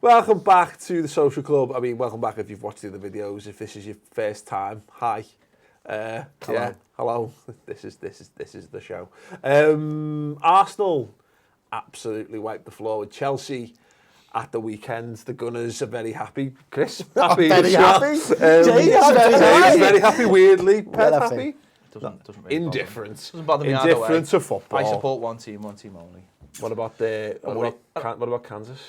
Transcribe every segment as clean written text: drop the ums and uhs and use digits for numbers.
Welcome back to the Social Club. I mean, welcome back if you've watched the other videos. If this is your first time, hi. Hello. Yeah, hello. This is the show. Arsenal absolutely wiped the floor with Chelsea at the weekend. The Gunners are very happy. Chris, happy. Very happy. James very happy. Weirdly, Pet Well, happy. Doesn't really Indifferent. Doesn't bother me either way. Indifferent to football. I support one team only. What about what about Kansas?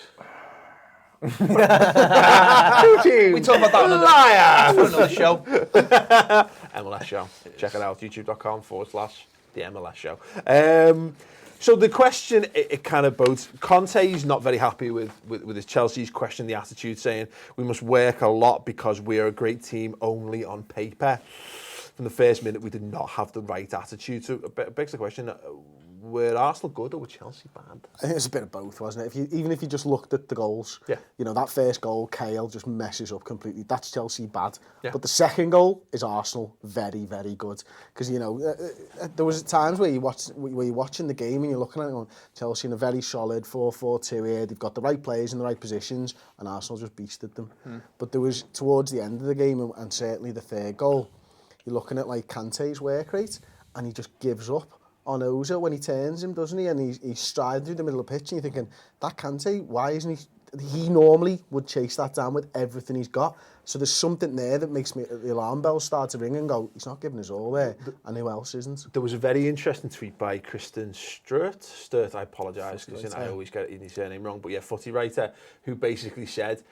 We talk about that on another show. MLS show. Check it out. YouTube.com/the MLS show. So the question, it kind of both. Conte's not very happy with his Chelsea's question, the attitude, saying we must work a lot because we are a great team only on paper. From the first minute, we did not have the right attitude. So it begs the question, were Arsenal good or were Chelsea bad? I think it's a bit of both, wasn't it? Even if you just looked at the goals, you know, that first goal, Kale just messes up completely. That's Chelsea bad. Yeah. But the second goal is Arsenal very, very good. Because, you know, there was times where you're watching the game and you're looking at it going, Chelsea in a very solid 4-4-2 here. They've got the right players in the right positions and Arsenal just beasted them. But there was, towards the end of the game and certainly the third goal, you're looking at like Conte's work rate and he just gives up on Ozil when he turns him, doesn't he? And he's striding through the middle of the pitch and you're thinking, that Conte, why isn't he? He normally would chase that down with everything he's got. So there's something there that makes me the alarm bells start to ring and go, he's not giving us all there. And who else isn't? There was a very interesting tweet by Kristen Sturt, I apologise because I always get his surname wrong, but yeah, footy writer, who basically said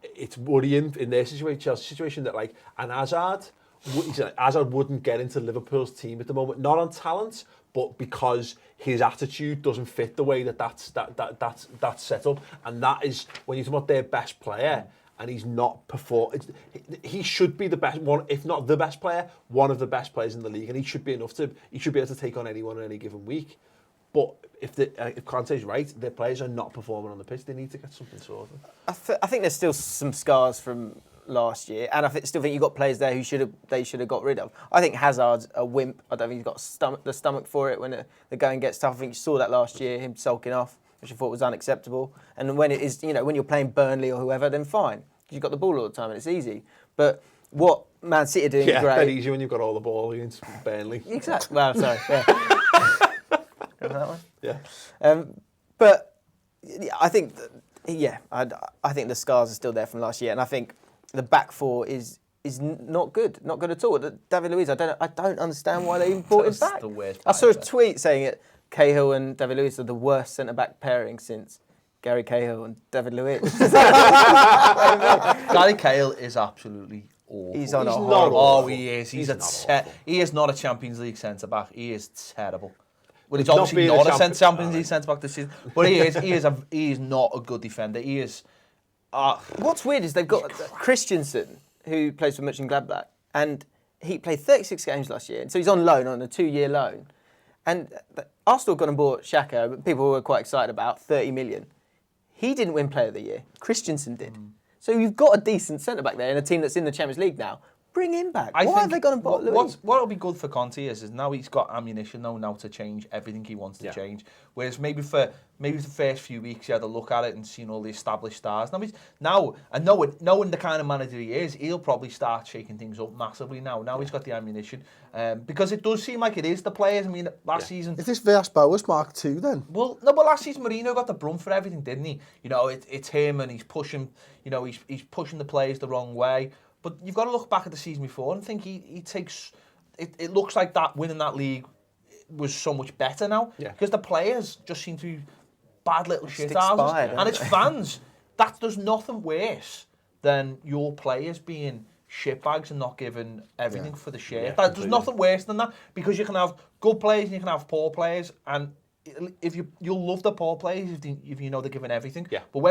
it's worrying in their situation, Chelsea's situation, that like an Hazard wouldn't get into Liverpool's team at the moment, not on talent, but because his attitude doesn't fit the way that's set up, and that is when you talk about their best player, and he's not performing. He should be the best one, if not the best player, one of the best players in the league, and he should be able to take on anyone in any given week. But if Conte's right, their players are not performing on the pitch. They need to get something sorted. I think there's still some scars from last year, and I still think you've got players there who they should have got rid of. I think Hazard's a wimp. I don't think he's got the stomach for it when the going gets tough. I think you saw that last year, him sulking off, which I thought was unacceptable. And when it is, you know, when you're playing Burnley or whoever, then fine, you've got the ball all the time and it's easy. But what Man City are doing is great. Yeah, it's easy when you've got all the ball against Burnley. Exactly. Well, sorry. Yeah. That one? Yeah. But I think, I think the scars are still there from last year, and I think the back four is not good at all. David Luiz, I don't understand why they even brought him back. I saw a tweet saying it. Cahill and David Luiz are the worst centre back pairing since Gary Cahill and David Luiz. Gary Cahill is absolutely awful. He is. He is not a Champions League centre back. He is terrible. Well, he's obviously not a Champions League centre back this season, but he is not a good defender. He is. What's weird is they've got Christensen, who plays for Mönchengladbach, and he played 36 games last year, and so he's on loan, on a 2-year loan. And Arsenal got and bought Xhaka, people were quite excited about, 30 million. He didn't win Player of the Year. Christensen did. So you've got a decent centre-back there in a team that's in the Champions League now. Bring him back. Why have they gone and bought Luiz? What'll be good for Conte is now he's got ammunition now to change everything he wants to change. Whereas maybe the first few weeks he had to look at it and seen all the established stars. Knowing the kind of manager he is, he'll probably start shaking things up massively now. Now he's got the ammunition. Because it does seem like it is the players. I mean, last season... Is this Villas-Boas Mark II then? Well, no, but last season Mourinho got the brunt for everything, didn't he? You know, it's him and he's pushing, you know, he's pushing the players the wrong way. But you've got to look back at the season before and think he takes... It looks like that winning that league was so much better now. Yeah. Because the players just seem to be bad little shithouses. And it's fans. There's nothing worse than your players being shitbags and not giving everything for the shirt. There's nothing worse than that. Because you can have good players and you can have poor players. And if you'll love the poor players if you know they're giving everything. Yeah. But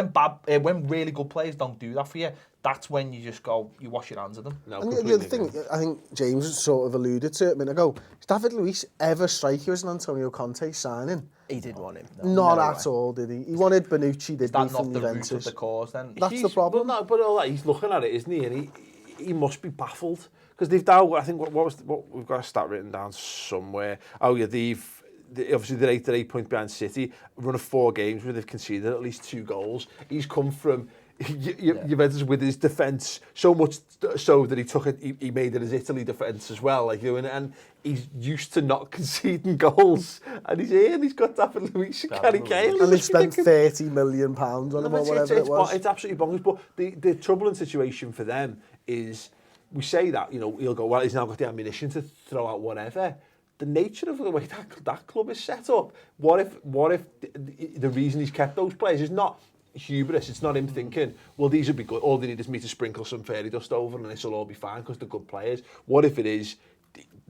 when really good players don't do that for you, that's when you just go, you wash your hands of them. No, and the other thing, I think James sort of alluded to it a minute ago, is David Luiz ever strike you as an Antonio Conte signing? He did want him. Not at all, did he? He wanted Bonucci, did he, from Juventus? Is that not the root of the cause then? That's the problem. Well, no, but all that, he's looking at it, isn't he? And he must be baffled. Because they've now, I think, what we've got a stat written down somewhere. Oh yeah, obviously they're 8 points behind City, run of 4 games where they've conceded at least 2 goals. He's come from Juventus with his defence so much so that he took it. He made it his Italy defence as well, like and he's used to not conceding goals. And he's here, and he's got David Luiz and Gary Cahill, and they spent £30 million on him or whatever it was. It's absolutely bonkers. But the troubling situation for them is, we say that he'll go, well, he's now got the ammunition to throw out whatever. The nature of the way that club is set up. What if the reason he's kept those players is not hubris? It's not him thinking, well, these would be good. All they need is me to sprinkle some fairy dust over, and this will all be fine because they're good players. What if it is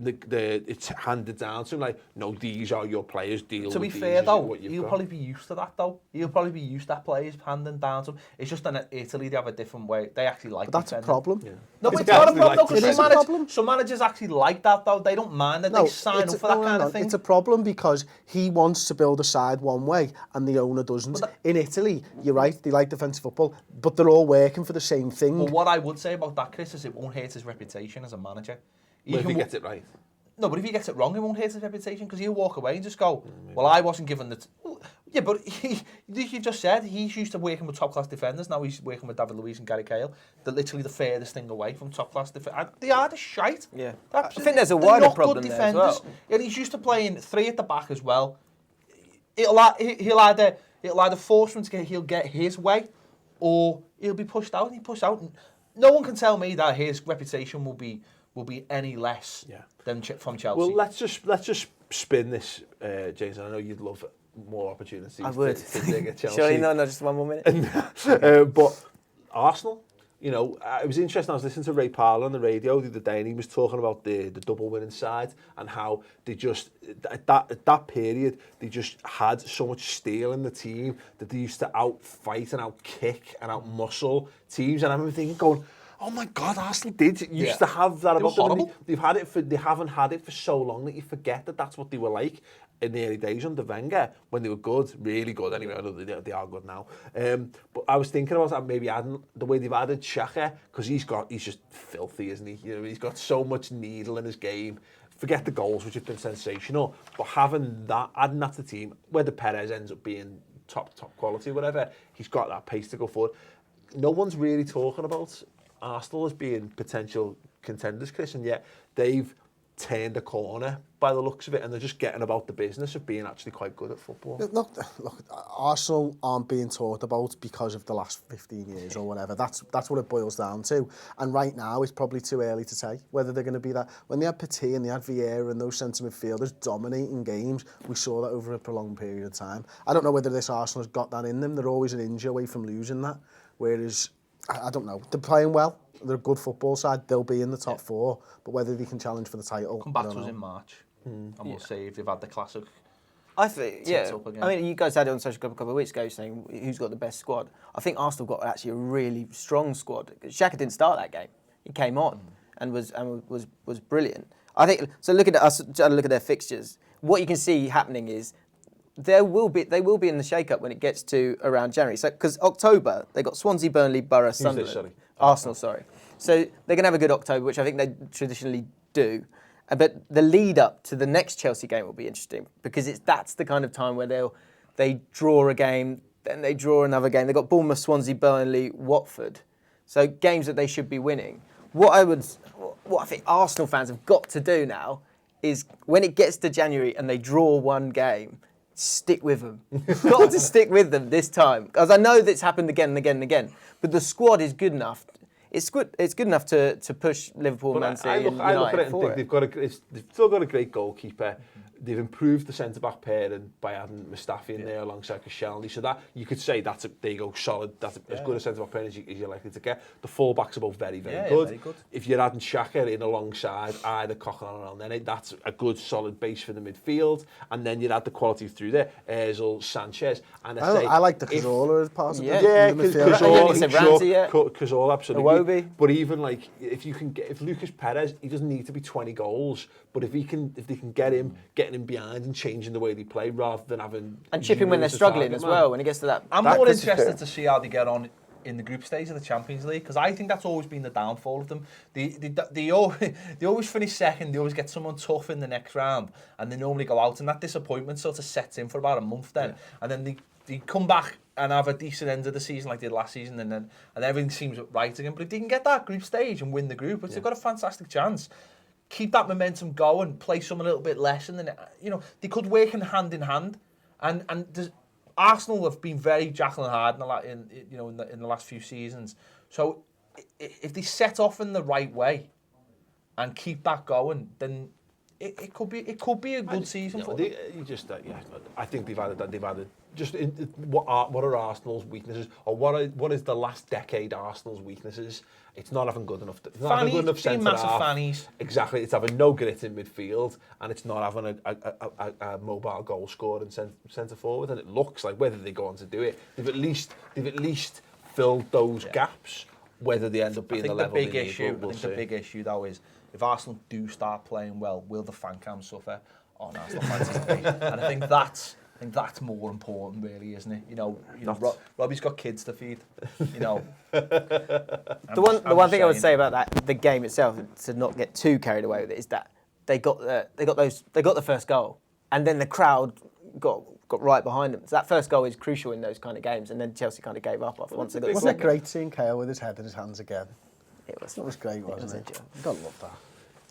it's handed down to him like, no, these are your players. Deal. To be fair though, he'll probably be used to that though. He'll probably be used to that players handing down to him. It's just in Italy they have a different way. They actually like. But that's a problem. Yeah. No, but it's not a problem because some managers actually like that though. They don't mind that. They sign up for that kind of thing. It's a problem because he wants to build a side one way and the owner doesn't. In Italy, you're right, they like defensive football, but they're all working for the same thing. But what I would say about that, Chris, is it won't hurt his reputation as a manager. If he gets it right. No, but if he gets it wrong, it won't hurt his reputation because he'll walk away and just go, well, I wasn't given the... Yeah, but you just said he's used to working with top-class defenders. Now he's working with David Luiz and Gary Cahill. They're literally the furthest thing away from top-class defenders. They are the shite. Yeah. I think there's a wider problem there as well. And he's used to playing 3 at the back as well. He'll either force him to he'll get his way, or he'll be pushed out. And he pushed out. And no one can tell me that his reputation will be any less than from Chelsea. Well, let's just spin this, James. I know you'd love more opportunities. I would. To dig at Chelsea. Surely no, just 1 more minute. But Arsenal, it was interesting. I was listening to Ray Parlour on the radio the other day, and he was talking about the double winning side and how they just at that period they just had so much steel in the team that they used to out-fight and out-kick and out-muscle teams. And I remember thinking, going, oh my God, Arsenal used to have that about them. They haven't had it for so long that you forget that that's what they were like in the early days under Wenger when they were good, really good. Anyway, I know they are good now. But I was thinking about that maybe adding the way they've added Xhaka, because he's just filthy, isn't he? He's got so much needle in his game. Forget the goals, which have been sensational, but adding that to the team, whether Perez ends up being top quality, whatever, he's got that pace to go forward. No one's really talking about Arsenal as being potential contenders, Chris, and yet they've turned a corner by the looks of it, and they're just getting about the business of being actually quite good at football. Look, Arsenal aren't being talked about because of the last 15 years or whatever. That's what it boils down to. And right now, it's probably too early to say whether they're going to be that. When they had Petit and they had Vieira and those centre midfielders dominating games, we saw that over a prolonged period of time. I don't know whether this Arsenal has got that in them. They're always an inch away from losing that, whereas I don't know. They're playing well. They're a good football side. They'll be in the top 4, but whether they can challenge for the title, come back to us in March, and we'll see if they've had the classic. I think, I mean, you guys had it on social club a couple of weeks ago saying who's got the best squad. I think Arsenal got actually a really strong squad. Xhaka didn't start that game; he came on and was brilliant. I think so. Look at their fixtures. What you can see happening is they will be in the shake-up when it gets to around January. So because October they got Swansea, Burnley, Borough, Sunderland, Arsenal. Sorry, so they're going to have a good October, which I think they traditionally do. But the lead up to the next Chelsea game will be interesting because that's the kind of time where they draw a game, then they draw another game. They've got Bournemouth, Swansea, Burnley, Watford, so games that they should be winning. What I think Arsenal fans have got to do now is when it gets to January and they draw one game, stick with them. Got to stick with them this time because I know that's happened again and again and again. But the squad is good enough. It's good enough to push Liverpool, Man City, and United. I look at it and think they've still got a great goalkeeper. They've improved the centre-back pairing by adding Mustafi in there alongside Koscielny. So that you could say there you go, solid. That's as good a centre-back pairing as you're likely to get. The full-backs are both very, very good. Very good. If you're adding Xhaka in alongside either Coquelin or Elneny, that's a good, solid base for the midfield. And then you'd add the quality through there. Ozil, Sanchez. And I like the Cazorla as part of the midfield. Cazorla, absolutely. Iwobi. But even like if Lucas Perez, he doesn't need to be 20 goals, but if they can get him getting him behind and changing the way they play rather than having and chipping when they're struggling as well when it gets to that. I'm more interested to see how they get on in the group stage of the Champions League, because I think that's always been the downfall of them. They always finish second, they always get someone tough in the next round, and they normally go out, and that disappointment sort of sets in for about a month then, and then they come back and have a decent end of the season like they did last season, and everything seems right again. But if they can get that group stage and win the group, they've got a fantastic chance. Keep that momentum going, play some a little bit less, and then they could work in hand, and Arsenal have been very Jekyll and Hyde in the last few seasons. So if they set off in the right way and keep that going, then it could be a good season for them. I think they've added just what are Arsenal's weaknesses, or what is the last decade Arsenal's weaknesses? It's not having good enough. It's not having good enough centre half. Fannies. Exactly, it's having no grit in midfield, and it's not having a mobile goal scorer and centre forward. And it looks like whether they go on to do it, they've at least filled those gaps. Whether they end up being the level they need, we'll see. The big issue though is if Arsenal do start playing well, will the fan cam suffer on Arsenal fans? And I think that's more important, really, isn't it? Robbie's got kids to feed. The one thing I would say about the game itself, to not get too carried away with it, is that they got the first goal, and then the crowd got right behind them. So that first goal is crucial in those kind of games, and then Chelsea kind of gave up after once they got the second. Wasn't it great seeing Kale with his head in his hands again? It was great, wasn't it? You gotta love that.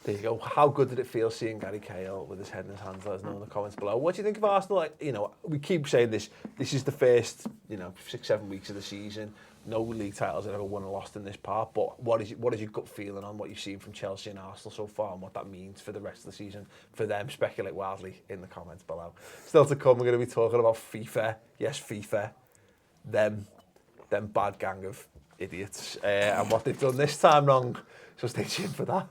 There you go. How good did it feel seeing Gary Cahill with his head in his hands? Let us know in the comments below. What do you think of Arsenal? We keep saying this. This is the first, 6-7 weeks of the season. No league titles have ever won or lost in this part. But what is your gut feeling on what you've seen from Chelsea and Arsenal so far, and what that means for the rest of the season for them? Speculate wildly in the comments below. Still to come, we're going to be talking about FIFA. Yes, FIFA. Them bad gang of idiots, and what they've done this time wrong. So stay tuned for that.